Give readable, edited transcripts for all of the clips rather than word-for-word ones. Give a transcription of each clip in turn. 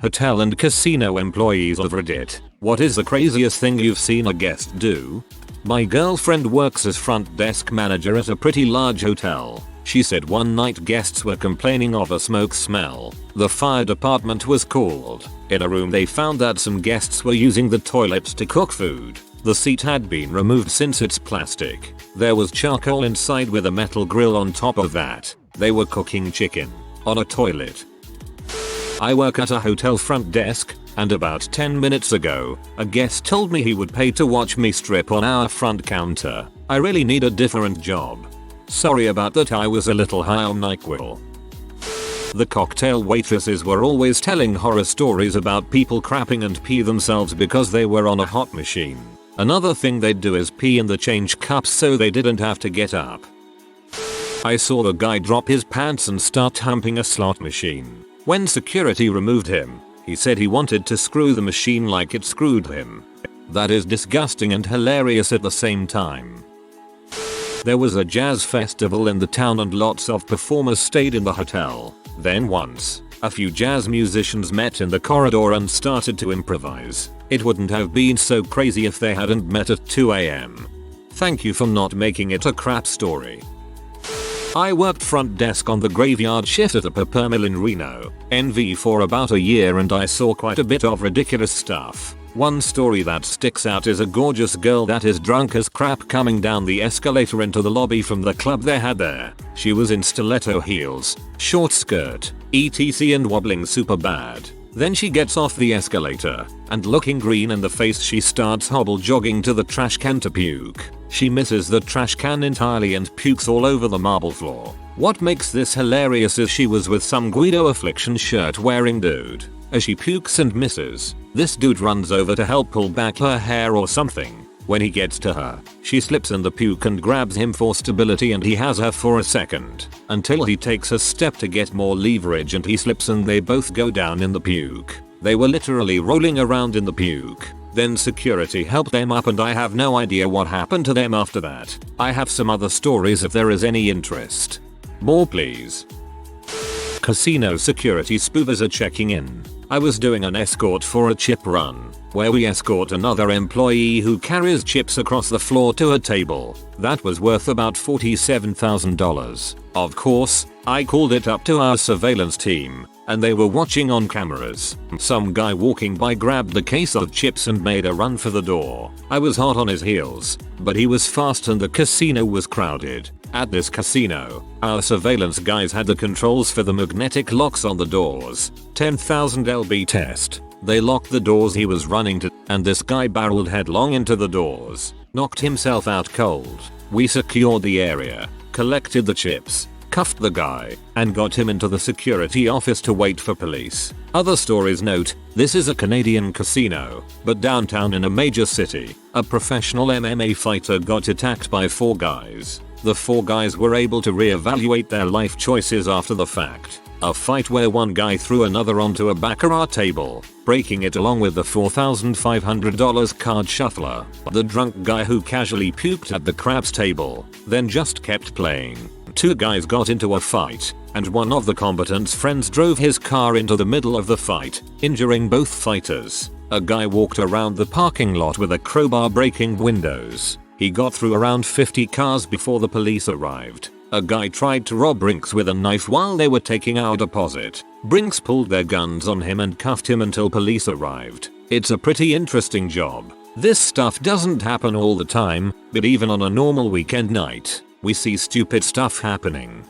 Hotel and casino employees of Reddit. What is the craziest thing you've seen a guest do? My girlfriend works as front desk manager at a pretty large hotel. She said one night guests were complaining of a smoke smell. The fire department was called. In a room they found that some guests were using the toilets to cook food. The seat had been removed since it's plastic. There was charcoal inside with a metal grill on top of that. They were cooking chicken on a toilet. I work at a hotel front desk, and about 10 minutes ago, a guest told me he would pay to watch me strip on our front counter. I really need a different job. Sorry about that, I was a little high on NyQuil. The cocktail waitresses were always telling horror stories about people crapping and pee themselves because they were on a hot machine. Another thing they'd do is pee in the change cups so they didn't have to get up. I saw the guy drop his pants and start humping a slot machine. When security removed him, he said he wanted to screw the machine like it screwed him. That is disgusting and hilarious at the same time. There was a jazz festival in the town and lots of performers stayed in the hotel. Then once, a few jazz musicians met in the corridor and started to improvise. It wouldn't have been so crazy if they hadn't met at 2 AM. Thank you for not making it a crap story. I worked front desk on the graveyard shift at a paper mill in Reno, NV for about a year, and I saw quite a bit of ridiculous stuff. One story that sticks out is a gorgeous girl that is drunk as crap coming down the escalator into the lobby from the club they had there. She was in stiletto heels, short skirt, etc, and wobbling super bad. Then she gets off the escalator, and looking green in the face she starts hobble jogging to the trash can to puke. She misses the trash can entirely and pukes all over the marble floor. What makes this hilarious is she was with some Guido Affliction shirt wearing dude. As she pukes and misses, this dude runs over to help pull back her hair or something. When he gets to her, she slips in the puke and grabs him for stability, and he has her for a second, until he takes a step to get more leverage and he slips and they both go down in the puke. They were literally rolling around in the puke. Then security helped them up and I have no idea what happened to them after that. I have some other stories if there is any interest. More please. Casino security spoofers are checking in. I was doing an escort for a chip run, where we escort another employee who carries chips across the floor to a table. That was worth about $47,000. Of course, I called it up to our surveillance team, and they were watching on cameras. Some guy walking by grabbed the case of chips and made a run for the door. I was hot on his heels, but he was fast and the casino was crowded. At this casino, our surveillance guys had the controls for the magnetic locks on the doors. 10,000 lb test. They locked the doors he was running to, and this guy barreled headlong into the doors, knocked himself out cold. We secured the area, collected the chips, cuffed the guy, and got him into the security office to wait for police. Other stories note, this is a Canadian casino, but downtown in a major city, a professional MMA fighter got attacked by 4 guys. The 4 guys were able to reevaluate their life choices after the fact. A fight where one guy threw another onto a Baccarat table, breaking it along with the $4,500 card shuffler. The drunk guy who casually puked at the craps table, then just kept playing. 2 guys got into a fight, and one of the combatant's friends drove his car into the middle of the fight, injuring both fighters. A guy walked around the parking lot with a crowbar breaking windows. He got through around 50 cars before the police arrived. A guy tried to rob Brinks with a knife while they were taking our deposit. Brinks pulled their guns on him and cuffed him until police arrived. It's a pretty interesting job. This stuff doesn't happen all the time, but even on a normal weekend night, we see stupid stuff happening.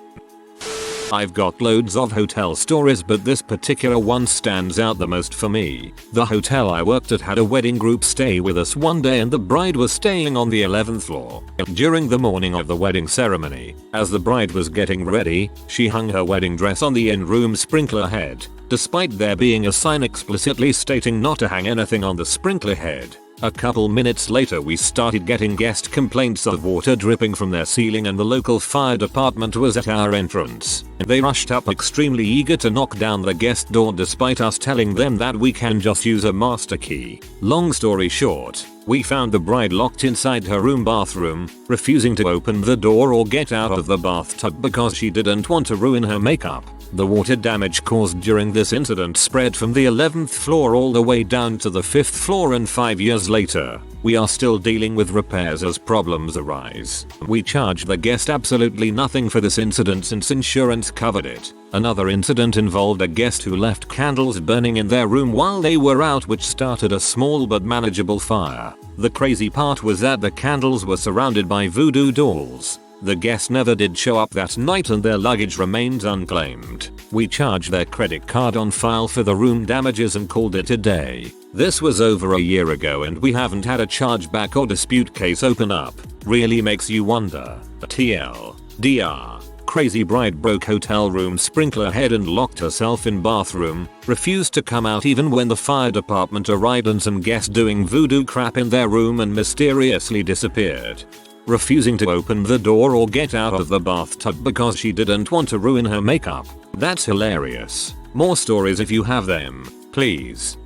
I've got loads of hotel stories, but this particular one stands out the most for me. The hotel I worked at had a wedding group stay with us one day, and the bride was staying on the 11th floor. During the morning of the wedding ceremony, as the bride was getting ready, she hung her wedding dress on the in-room sprinkler head, despite there being a sign explicitly stating not to hang anything on the sprinkler head. A couple minutes later we started getting guest complaints of water dripping from their ceiling, and the local fire department was at our entrance. They rushed up extremely eager to knock down the guest door despite us telling them that we can just use a master key. Long story short, We found the bride locked inside her room bathroom, refusing to open the door or get out of the bathtub because she didn't want to ruin her makeup. The water damage caused during this incident spread from the 11th floor all the way down to the 5th floor, and 5 years later, we are still dealing with repairs as problems arise. We charged the guest absolutely nothing for this incident since insurance covered it. Another incident involved a guest who left candles burning in their room while they were out, which started a small but manageable fire. The crazy part was that the candles were surrounded by voodoo dolls. The guest never did show up that night and their luggage remained unclaimed. We charged their credit card on file for the room damages and called it a day. This was over a year ago and we haven't had a chargeback or dispute case open up. Really makes you wonder. TLDR. Crazy bride broke hotel room sprinkler head and locked herself in bathroom, refused to come out even when the fire department arrived, and some guest doing voodoo crap in their room and mysteriously disappeared. Refusing to open the door or get out of the bathtub because she didn't want to ruin her makeup. That's hilarious. More stories if you have them, please.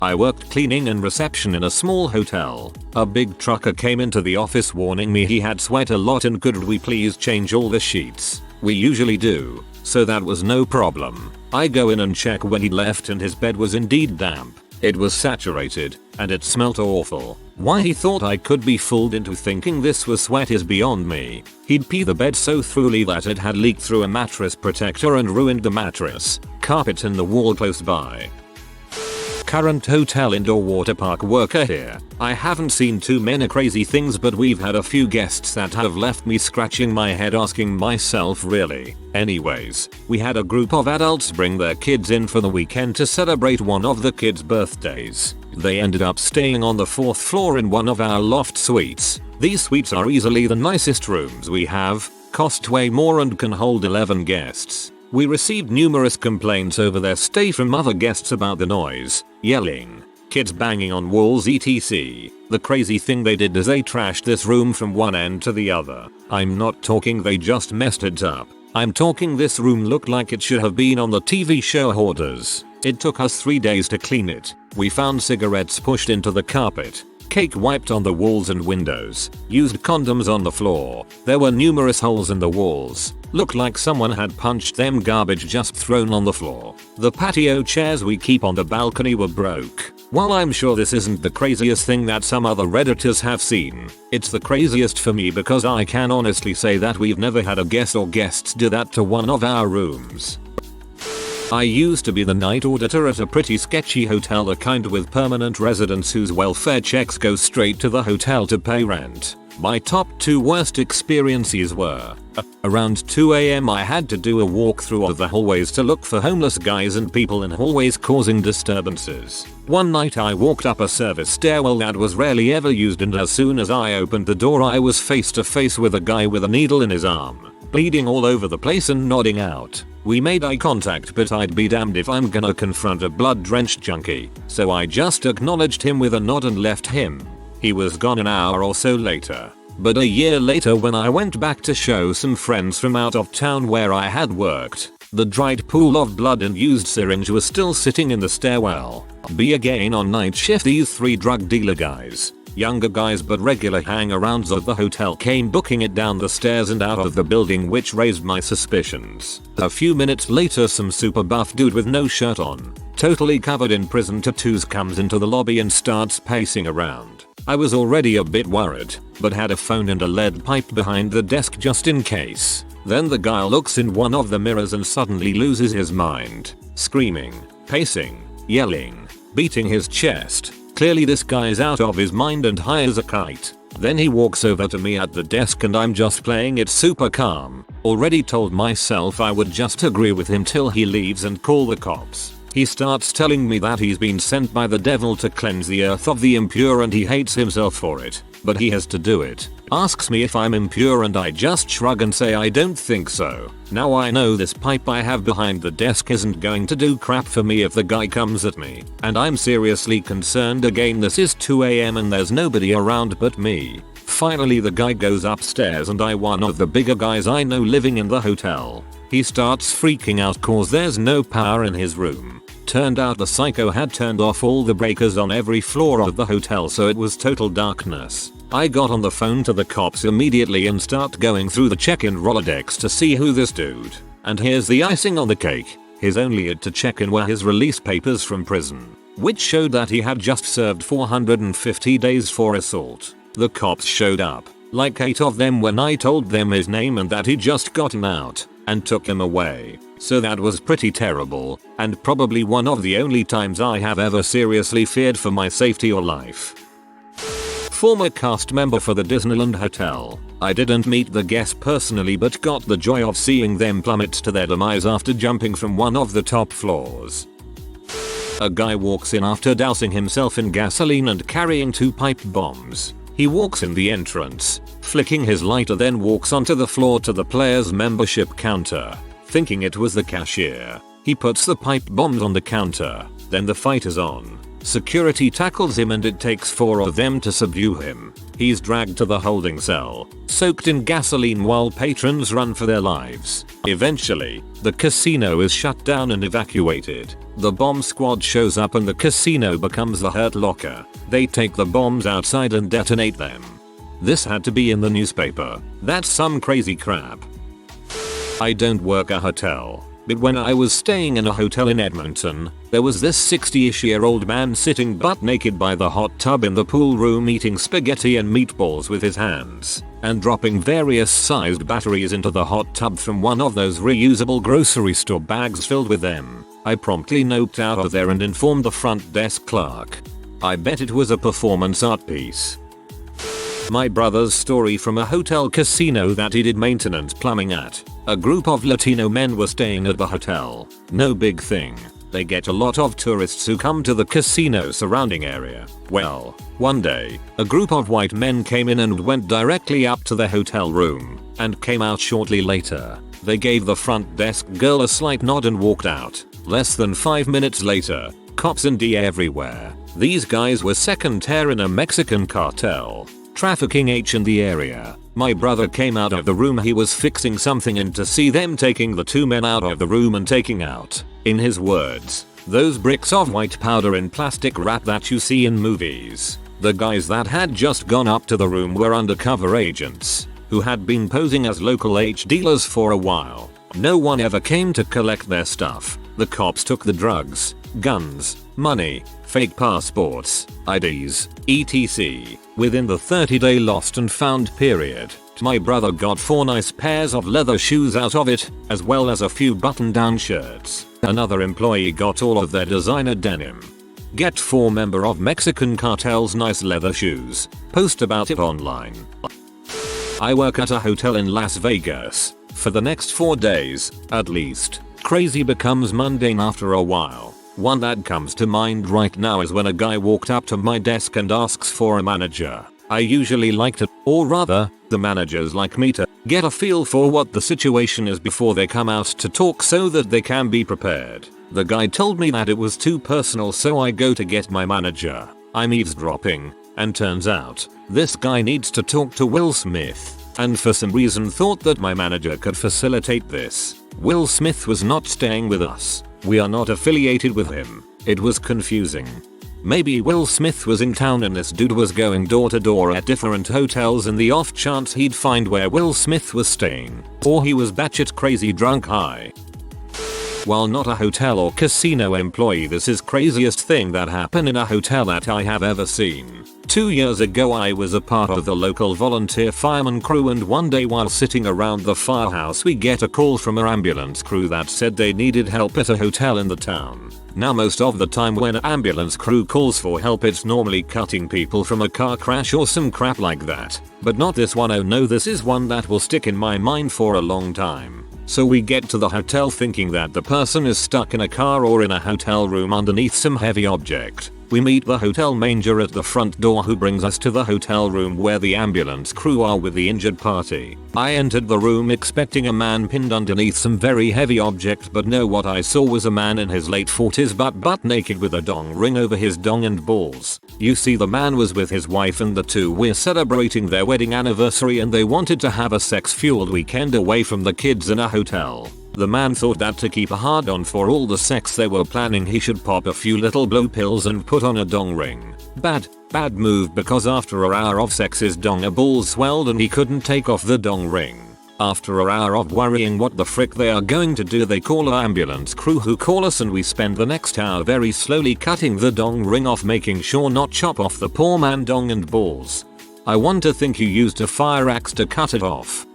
I worked cleaning and reception in a small hotel. A big trucker came into the office warning me he had sweat a lot and could we please change all the sheets. We usually do, so that was no problem. I go in and check when he left and his bed was indeed damp. It was saturated, and it smelt awful. Why he thought I could be fooled into thinking this was sweat is beyond me. He'd pee the bed so thoroughly that it had leaked through a mattress protector and ruined the mattress, carpet and the wall close by. Current hotel indoor water park worker here. I haven't seen too many crazy things, but we've had a few guests that have left me scratching my head asking myself really. Anyways, we had a group of adults bring their kids in for the weekend to celebrate one of the kids' birthdays. They ended up staying on the 4th floor in one of our loft suites. These suites are easily the nicest rooms we have, cost way more and can hold 11 guests. We received numerous complaints over their stay from other guests about the noise, yelling, kids banging on walls etc. The crazy thing they did is they trashed this room from one end to the other. I'm not talking they just messed it up. I'm talking this room looked like it should have been on the TV show Hoarders. It took us 3 days to clean it. We found cigarettes pushed into the carpet, cake wiped on the walls and windows, used condoms on the floor. There were numerous holes in the walls. Looked like someone had punched them, garbage just thrown on the floor. The patio chairs we keep on the balcony were broke. While I'm sure this isn't the craziest thing that some other redditors have seen, it's the craziest for me because I can honestly say that we've never had a guest or guests do that to one of our rooms. I used to be the night auditor at a pretty sketchy hotel, the kind with permanent residents whose welfare checks go straight to the hotel to pay rent. My top 2 worst experiences were, around 2 AM I had to do a walkthrough of the hallways to look for homeless guys and people in hallways causing disturbances. One night I walked up a service stairwell that was rarely ever used, and as soon as I opened the door I was face to face with a guy with a needle in his arm, bleeding all over the place and nodding out. We made eye contact, but I'd be damned if I'm gonna confront a blood-drenched junkie, so I just acknowledged him with a nod and left him. He was gone an hour or so later. But a year later, when I went back to show some friends from out of town where I had worked, the dried pool of blood and used syringe was still sitting in the stairwell. Again on night shift, these 3 drug dealer guys, younger guys but regular hang-arounds of the hotel, came booking it down the stairs and out of the building, which raised my suspicions. A few minutes later, some super buff dude with no shirt on, totally covered in prison tattoos, comes into the lobby and starts pacing around. I was already a bit worried, but had a phone and a lead pipe behind the desk just in case. Then the guy looks in one of the mirrors and suddenly loses his mind, screaming, pacing, yelling, beating his chest. Clearly this guy is out of his mind and high as a kite. Then he walks over to me at the desk and I'm just playing it super calm. Already told myself I would just agree with him till he leaves and call the cops. He starts telling me that he's been sent by the devil to cleanse the earth of the impure and he hates himself for it, but he has to do it. Asks me if I'm impure and I just shrug and say I don't think so. Now I know this pipe I have behind the desk isn't going to do crap for me if the guy comes at me, and I'm seriously concerned. Again, this is 2 AM and there's nobody around but me. Finally the guy goes upstairs and one of the bigger guys I know living in the hotel. He starts freaking out cause there's no power in his room. Turned out the psycho had turned off all the breakers on every floor of the hotel, so it was total darkness. I got on the phone to the cops immediately and start going through the check-in Rolodex to see who this dude. And here's the icing on the cake. His only ad to check in were his release papers from prison, which showed that he had just served 450 days for assault. The cops showed up, like 8 of them, when I told them his name and that he'd just gotten out, and took him away. So that was pretty terrible, and probably one of the only times I have ever seriously feared for my safety or life. Former cast member for the Disneyland Hotel. I didn't meet the guest personally but got the joy of seeing them plummet to their demise after jumping from one of the top floors. A guy walks in after dousing himself in gasoline and carrying 2 pipe bombs. He walks in the entrance, flicking his lighter, then walks onto the floor to the player's membership counter, thinking it was the cashier. He puts the pipe bombs on the counter, then the fight is on. Security tackles him and it takes 4 of them to subdue him. He's dragged to the holding cell, soaked in gasoline while patrons run for their lives. Eventually, the casino is shut down and evacuated. The bomb squad shows up and the casino becomes the Hurt Locker. They take the bombs outside and detonate them. This had to be in the newspaper. That's some crazy crap. I don't work a hotel, but when I was staying in a hotel in Edmonton, there was this 60-ish-year-old man sitting butt naked by the hot tub in the pool room eating spaghetti and meatballs with his hands, and dropping various sized batteries into the hot tub from one of those reusable grocery store bags filled with them. I promptly noped out of there and informed the front desk clerk. I bet it was a performance art piece. My brother's story from a hotel casino that he did maintenance plumbing at. A group of Latino men were staying at the hotel. No big thing. They get a lot of tourists who come to the casino surrounding area. Well, one day, a group of white men came in and went directly up to the hotel room, and came out shortly later. They gave the front desk girl a slight nod and walked out. Less than 5 minutes later, cops and DA everywhere. These guys were second tier in a Mexican cartel, trafficking H in the area. My brother came out of the room he was fixing something and to see them taking the 2 men out of the room and taking out, in his words, those bricks of white powder in plastic wrap that you see in movies. The guys that had just gone up to the room were undercover agents, who had been posing as local H dealers for a while. No one ever came to collect their stuff. The cops took the drugs, guns, money, fake passports, IDs, etc. within the 30-day lost and found period. My brother got 4 nice pairs of leather shoes out of it, as well as a few button-down shirts. Another employee got all of their designer denim. Get 4 member of Mexican cartel's nice leather shoes. Post about it online. I work at a hotel in Las Vegas. For the next 4 days, at least, crazy becomes mundane after a while. One that comes to mind right now is when a guy walked up to my desk and asks for a manager. I usually like to, or rather, the managers like me to, get a feel for what the situation is before they come out to talk so that they can be prepared. The guy told me that it was too personal, so I go to get my manager. I'm eavesdropping, and turns out, this guy needs to talk to Will Smith, and for some reason thought that my manager could facilitate this. Will Smith was not staying with us. We are not affiliated with him. It was confusing. Maybe Will Smith was in town and this dude was going door to door at different hotels in the off chance he'd find where Will Smith was staying. Or he was batshit crazy drunk high. While not a hotel or casino employee, this is craziest thing that happened in a hotel that I have ever seen. 2 years ago I was a part of the local volunteer fireman crew, and one day while sitting around the firehouse we get a call from an ambulance crew that said they needed help at a hotel in the town. Now most of the time when an ambulance crew calls for help it's normally cutting people from a car crash or some crap like that. But not this one. Oh no, this is one that will stick in my mind for a long time. So we get to the hotel thinking that the person is stuck in a car or in a hotel room underneath some heavy object. We meet the hotel manager at the front door who brings us to the hotel room where the ambulance crew are with the injured party. I entered the room expecting a man pinned underneath some very heavy object, but no, what I saw was a man in his late 40s butt naked with a dong ring over his dong and balls. You see, the man was with his wife and the two were celebrating their wedding anniversary and they wanted to have a sex-fueled weekend away from the kids in a hotel. The man thought that to keep a hard on for all the sex they were planning he should pop a few little blow pills and put on a dong ring. Bad move, because after an hour of sex his donger balls swelled and he couldn't take off the dong ring. After an hour of worrying what the frick they are going to do, they call an ambulance crew who call us, and we spend the next hour very slowly cutting the dong ring off, making sure not chop off the poor man dong and balls. I want to think you used a fire axe to cut it off.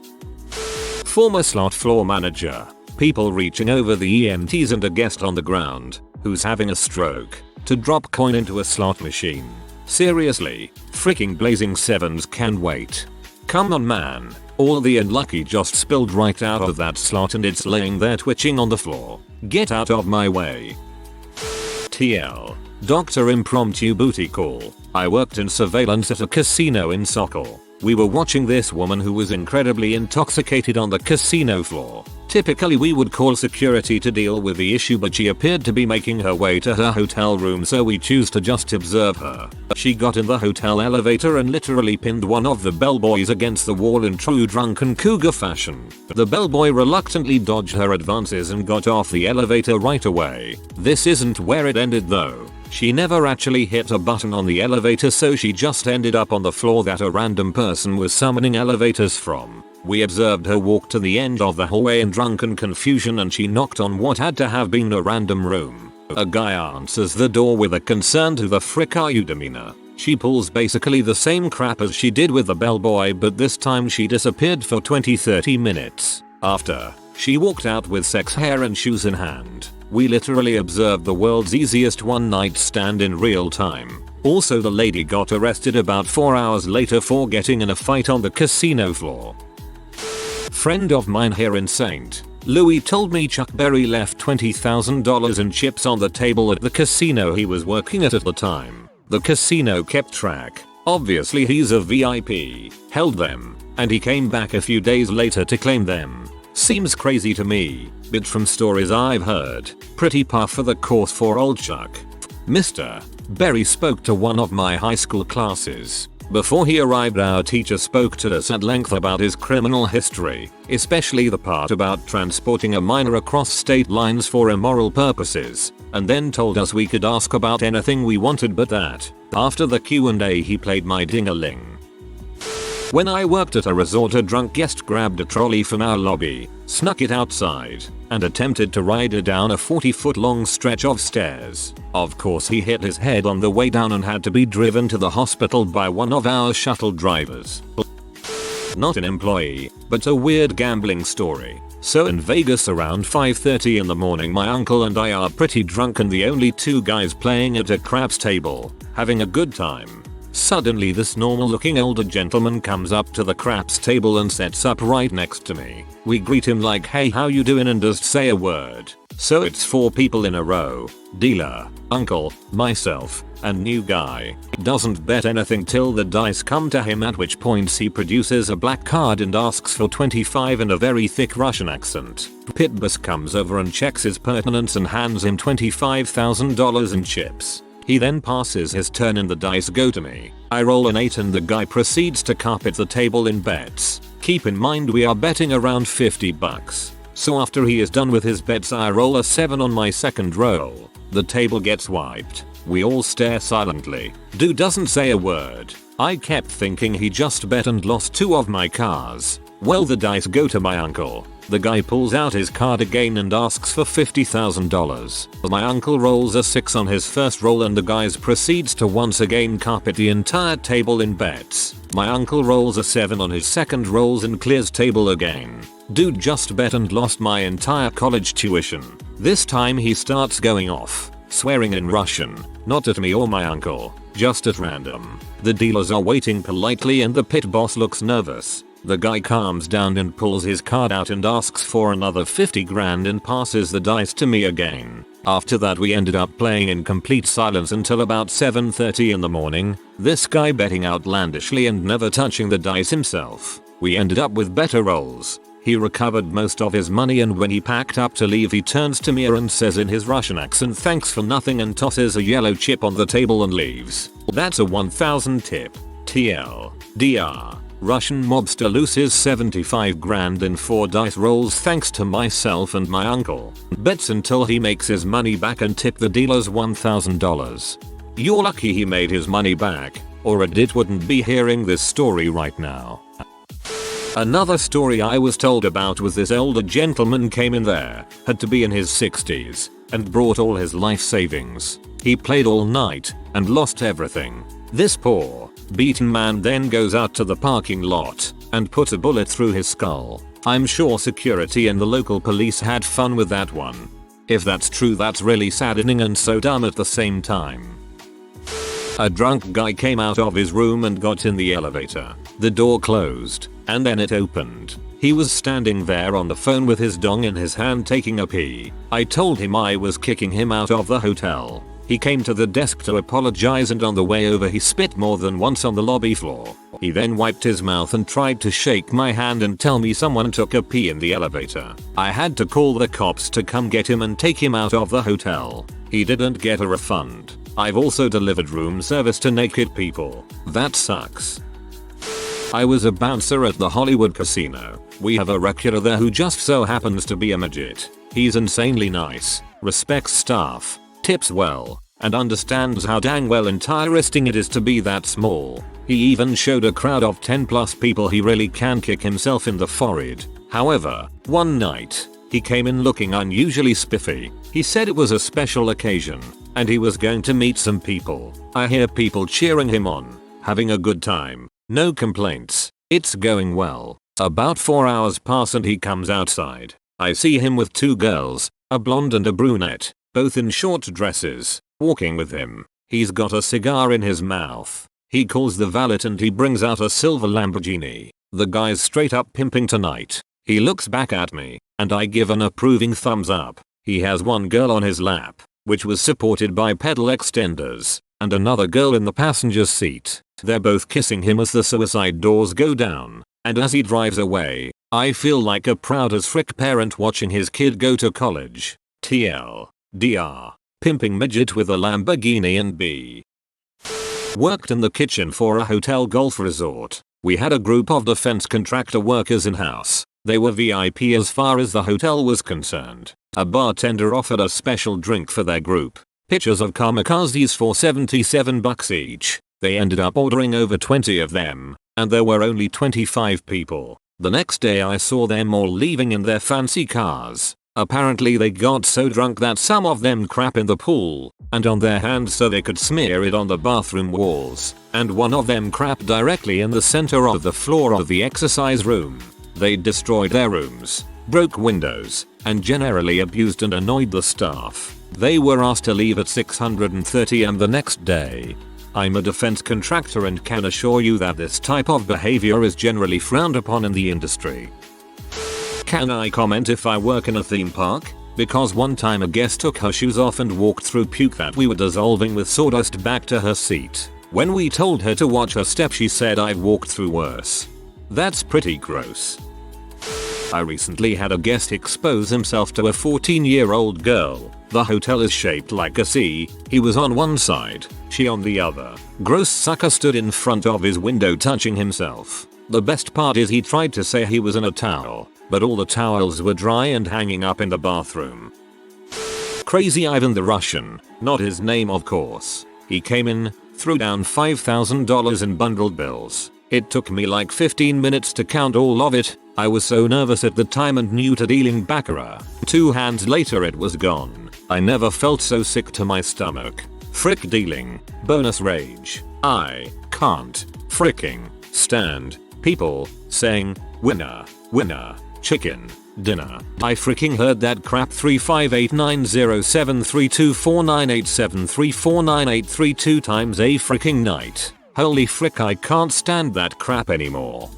Former slot floor manager. People reaching over the EMTs and a guest on the ground who's having a stroke to drop coin into a slot machine. Seriously, freaking blazing sevens can wait. Come on man, all the unlucky just spilled right out of that slot and it's laying there twitching on the floor. Get out of my way. TL. Dr. Impromptu booty call. I worked in surveillance at a casino in Sokol. We were watching this woman who was incredibly intoxicated on the casino floor. Typically we would call security to deal with the issue, but she appeared to be making her way to her hotel room, so we choose to just observe her. She got in the hotel elevator and literally pinned one of the bellboys against the wall in true drunken cougar fashion. The bellboy reluctantly dodged her advances and got off the elevator right away. This isn't where it ended though. She never actually hit a button on the elevator, so she just ended up on the floor that a random person was summoning elevators from. We observed her walk to the end of the hallway in drunken confusion, and she knocked on what had to have been a random room. A guy answers the door with a concerned "Who the frick are you" demeanor. She pulls basically the same crap as she did with the bellboy, but this time she disappeared for 20-30 minutes. After, she walked out with sex hair and shoes in hand. We literally observed the world's easiest one night stand in real time. Also, the lady got arrested about 4 hours later for getting in a fight on the casino floor. Friend of mine here in St. Louis told me Chuck Berry left $20,000 in chips on the table at the casino he was working at the time. The casino kept track. Obviously he's a VIP, held them, and he came back a few days later to claim them. Seems crazy to me, but from stories I've heard, pretty par for the course for old Chuck. Mr. Berry spoke to one of my high school classes. Before he arrived, our teacher spoke to us at length about his criminal history, especially the part about transporting a minor across state lines for immoral purposes, and then told us we could ask about anything we wanted but that. After the Q&A he played my ding-a-ling. When I worked at a resort, a drunk guest grabbed a trolley from our lobby, snuck it outside, and attempted to ride it down a 40-foot long stretch of stairs. Of course he hit his head on the way down and had to be driven to the hospital by one of our shuttle drivers. Not an employee, but a weird gambling story. So in Vegas around 5:30 in the morning, my uncle and I are pretty drunk and the only two guys playing at a craps table, having a good time. Suddenly this normal looking older gentleman comes up to the craps table and sets up right next to me. We greet him like, "Hey, how you doing?" and doesn't say a word. So it's 4 people in a row. Dealer, uncle, myself, and new guy. Doesn't bet anything till the dice come to him, at which point he produces a black card and asks for 25 in a very thick Russian accent. Pit boss comes over and checks his pertinence and hands him $25,000 in chips. He then passes his turn and the dice go to me. I roll an 8 and the guy proceeds to carpet the table in bets. Keep in mind we are betting around $50. So after he is done with his bets, I roll a 7 on my second roll. The table gets wiped. We all stare silently. Dude doesn't say a word. I kept thinking he just bet and lost 2 of my cars. Well, the dice go to my uncle. The guy pulls out his card again and asks for $50,000. My uncle rolls a 6 on his first roll and the guy proceeds to once again carpet the entire table in bets. My uncle rolls a 7 on his second rolls and clears table again. Dude just bet and lost my entire college tuition. This time he starts going off, swearing in Russian, not at me or my uncle, just at random. The dealers are waiting politely and the pit boss looks nervous. The guy calms down and pulls his card out and asks for another 50 grand and passes the dice to me again. After that we ended up playing in complete silence until about 7:30 in the morning, this guy betting outlandishly and never touching the dice himself. We ended up with better rolls. He recovered most of his money and when he packed up to leave he turns to me and says in his Russian accent, "Thanks for nothing," and tosses a yellow chip on the table and leaves. That's a 1000 tip. TL. DR. Russian mobster loses 75 grand in 4 dice rolls thanks to myself and my uncle. Bets until he makes his money back and tip the dealers $1,000. You're lucky he made his money back, or Reddit wouldn't be hearing this story right now. Another story I was told about was this older gentleman came in there, had to be in his 60s, and brought all his life savings. He played all night and lost everything. This poor, beaten man then goes out to the parking lot and put a bullet through his skull. I'm sure security and the local police had fun with that one. If that's true, that's really saddening and so dumb at the same time. A drunk guy came out of his room and got in the elevator. The door closed, and then it opened. He was standing there on the phone with his dong in his hand taking a pee. I told him I was kicking him out of the hotel. He came to the desk to apologize, and on the way over he spit more than once on the lobby floor. He then wiped his mouth and tried to shake my hand and tell me someone took a pee in the elevator. I had to call the cops to come get him and take him out of the hotel. He didn't get a refund. I've also delivered room service to naked people. That sucks. I was a bouncer at the Hollywood casino. We have a regular there who just so happens to be a midget. He's insanely nice, respects staff, tips well, and understands how dang well interesting it is to be that small. He even showed a crowd of 10 plus people he really can kick himself in the forehead. However, one night, he came in looking unusually spiffy. He said it was a special occasion, and he was going to meet some people. I hear people cheering him on, having a good time. No complaints. It's going well. About 4 hours pass and he comes outside. I see him with 2 girls, a blonde and a brunette, both in short dresses, walking with him. He's got a cigar in his mouth. He calls the valet and he brings out a silver Lamborghini. The guy's straight up pimping tonight. He looks back at me, and I give an approving thumbs up. He has one girl on his lap, which was supported by pedal extenders, and another girl in the passenger seat. They're both kissing him as the suicide doors go down, and as he drives away, I feel like a proud as frick parent watching his kid go to college. TL. DR. Pimping midget with a Lamborghini and B. Worked in the kitchen for a hotel golf resort. We had a group of defense contractor workers in-house. They were VIP as far as the hotel was concerned. A bartender offered a special drink for their group. Pitchers of kamikazes for $77 each. They ended up ordering over 20 of them, and there were only 25 people. The next day I saw them all leaving in their fancy cars. Apparently they got so drunk that some of them crap in the pool, and on their hands so they could smear it on the bathroom walls, and one of them crapped directly in the center of the floor of the exercise room. They destroyed their rooms, broke windows, and generally abused and annoyed the staff. They were asked to leave at 6:30 am the next day. I'm a defense contractor and can assure you that this type of behavior is generally frowned upon in the industry. Can I comment if I work in a theme park? Because one time a guest took her shoes off and walked through puke that we were dissolving with sawdust back to her seat. When we told her to watch her step, she said I've walked through worse. That's pretty gross. I recently had a guest expose himself to a 14-year-old girl. The hotel is shaped like a C. He was on one side, she on the other. Gross sucker stood in front of his window touching himself. The best part is he tried to say he was in a towel, but all the towels were dry and hanging up in the bathroom. Crazy Ivan the Russian, not his name of course. He came in, threw down $5,000 in bundled bills. It took me like 15 minutes to count all of it. I was so nervous at the time and new to dealing Baccarat. 2 hands later it was gone. I never felt so sick to my stomach. Frick dealing. Bonus rage. I can't fricking stand people saying winner, winner, chicken, dinner. I freaking heard that crap 35890732498734983 times a freaking night. Holy frick, I can't stand that crap anymore.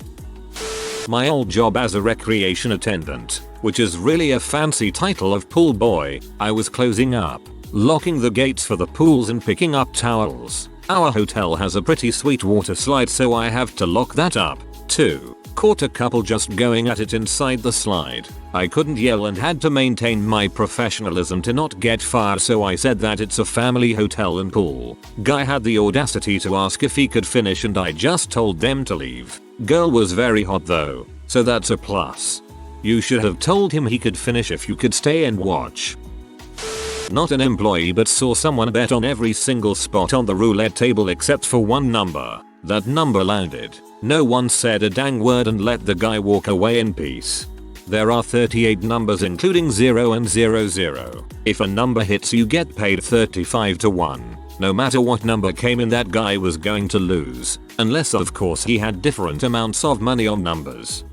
My old job as a recreation attendant, which is really a fancy title of pool boy, I was closing up, locking the gates for the pools and picking up towels. Our hotel has a pretty sweet water slide, so I have to lock that up too. Caught a couple just going at it inside the slide. I couldn't yell and had to maintain my professionalism to not get fired, so I said that it's a family hotel and pool. Guy had the audacity to ask if he could finish and I just told them to leave. Girl was very hot though, so that's a plus. You should have told him he could finish if you could stay and watch. Not an employee, but saw someone bet on every single spot on the roulette table except for one number. That number landed. No one said a dang word and let the guy walk away in peace. There are 38 numbers including 0 and 00. If a number hits you get paid 35 to 1. No matter what number came in, that guy was going to lose. Unless of course he had different amounts of money on numbers.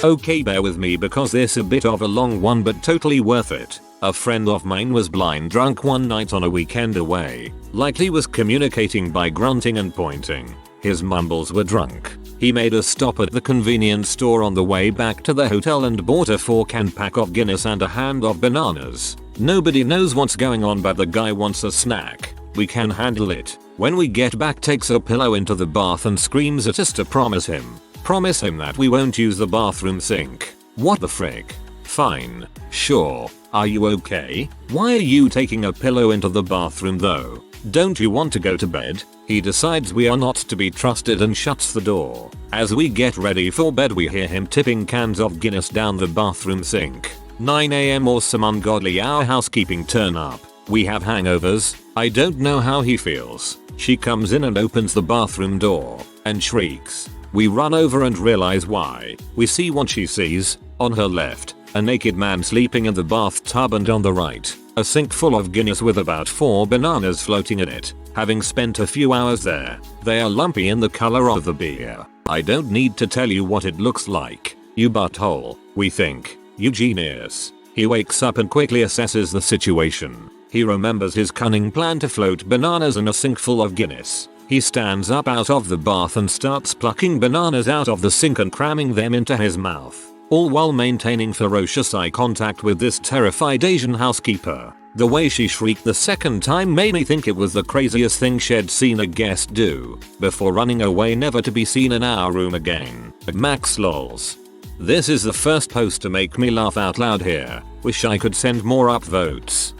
Okay, bear with me because this a bit of a long one but totally worth it. A friend of mine was blind drunk one night on a weekend away. Likely was communicating by grunting and pointing. His mumbles were drunk. He made a stop at the convenience store on the way back to the hotel and bought a 4-can pack of Guinness and a hand of bananas. Nobody knows what's going on but the guy wants a snack. We can handle it. When we get back, takes a pillow into the bath and screams at us to promise him that we won't use the bathroom sink. What the frick? Fine. Sure. Are you okay? Why are you taking a pillow into the bathroom though? Don't you want to go to bed? He decides we are not to be trusted and shuts the door. As we get ready for bed, we hear him tipping cans of Guinness down the bathroom sink. 9 AM or some ungodly hour. Housekeeping turn up. We have hangovers. I don't know how he feels. She comes in and opens the bathroom door and shrieks. We run over and realize why. We see what she sees. On her left, a naked man sleeping in the bathtub, and on the right, a sink full of Guinness with about 4 bananas floating in it. Having spent a few hours there, they are lumpy in the color of the beer. I don't need to tell you what it looks like. You butthole, we think. You genius. He wakes up and quickly assesses the situation. He remembers his cunning plan to float bananas in a sink full of Guinness. He stands up out of the bath and starts plucking bananas out of the sink and cramming them into his mouth, all while maintaining ferocious eye contact with this terrified Asian housekeeper. The way she shrieked the second time made me think it was the craziest thing she'd seen a guest do, before running away never to be seen in our room again. Max lols. This is the first post to make me laugh out loud here. Wish I could send more upvotes.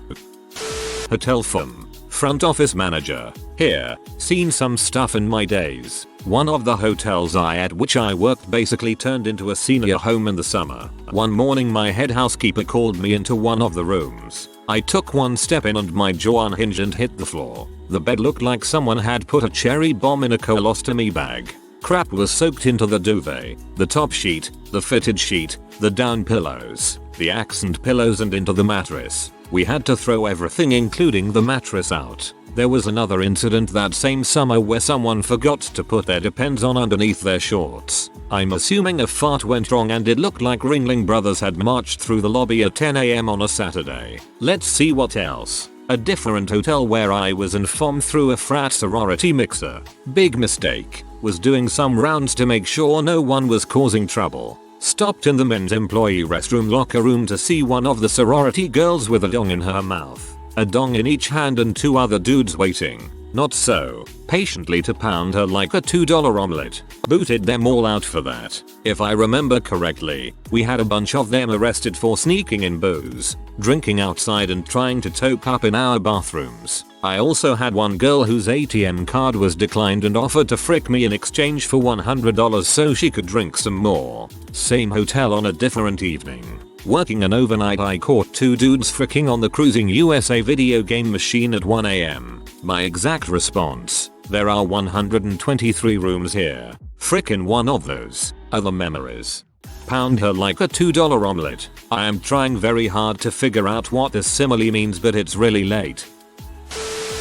Hotel Fum. Front office manager. Here, seen some stuff in my days. One of the hotels at which I worked basically turned into a senior home in the summer. One morning my head housekeeper called me into one of the rooms. I took one step in and my jaw unhinged and hit the floor. The bed looked like someone had put a cherry bomb in a colostomy bag. Crap was soaked into the duvet, the top sheet, the fitted sheet, the down pillows, the accent pillows, and into the mattress. We had to throw everything including the mattress out. There was another incident that same summer where someone forgot to put their Depends on underneath their shorts. I'm assuming a fart went wrong and it looked like Ringling Brothers had marched through the lobby at 10 AM on a Saturday. Let's see what else. A different hotel where I was informed through a frat sorority mixer. Big mistake. Was doing some rounds to make sure no one was causing trouble. Stopped in the men's employee restroom locker room to see one of the sorority girls with a dong in her mouth. A dong in each hand and 2 other dudes waiting, not so patiently, to pound her like a $2 omelette. Booted them all out for that. If I remember correctly, we had a bunch of them arrested for sneaking in booze, drinking outside, and trying to toke up in our bathrooms. I also had one girl whose ATM card was declined and offered to frick me in exchange for $100 so she could drink some more. Same hotel on a different evening. Working an overnight, I caught 2 dudes fricking on the Cruising USA video game machine at 1 AM. My exact response: there are 123 rooms here. Frickin' one of those. Other memories. Pound her like a $2 omelette. I am trying very hard to figure out what this simile means, but it's really late.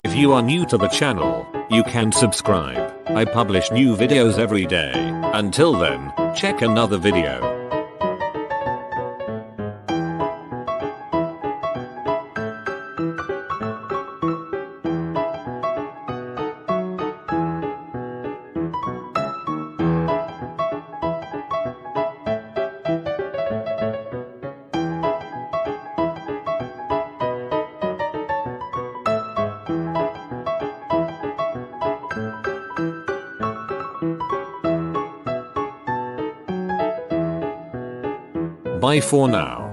If you are new to the channel, you can subscribe. I publish new videos every day. Until then, check another video. Bye for now.